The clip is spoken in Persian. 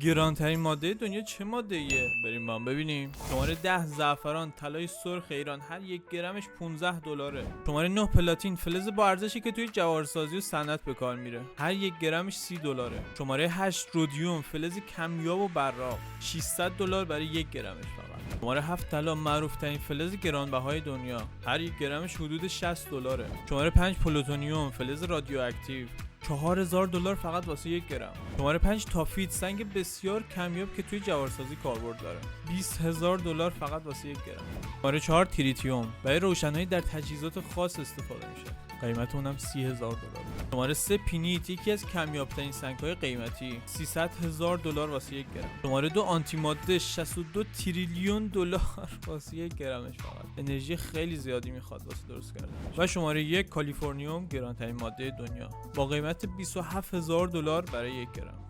گرانترین ماده دنیا چه ماده ایه؟ بریم با هم ببینیم. شماره 10 زعفران طلای سرخ ایران، هر یک گرمش 15 دلاره. شماره 9 پلاتین، فلز با ارزشی که توی جواهرسازی و صنعت به کار میره، هر یک گرمش 30 دلاره. شماره 8 رودیوم، فلز کمیاب و براق، 600 دلار برای یک گرمش فقط. شماره 7 طلا، معروف ترین فلز گرانبهای دنیا، هر یک گرمش حدود 60 دلاره. شماره 5 پلوتونیوم، فلز رادیواکتیو، 4000 دلار فقط واسه یک گرم. شماره 5 تافیت، سنگ بسیار کمیاب که توی جواهرسازی کاربرد داره، 20000 دلار فقط واسه یک گرم. شماره 4 تریتیوم، برای روشنایی در تجهیزات خاص استفاده میشه، قیمت اونم 30000 دلار. شماره 3 پینیت، یکی از کمیاب‌ترین سنگ‌های قیمتی، 300000 دلار واسه یک گرم. شماره 2 آنتی ماده، 62 تریلیون دلار واسه یک گرمش فقط، انرژی خیلی زیادی میخواد واسه درست کردنش. و شماره 1 کالیفرنیوم، گرانترین ماده دنیا، با قیمت 27000 دلار برای یک گرم.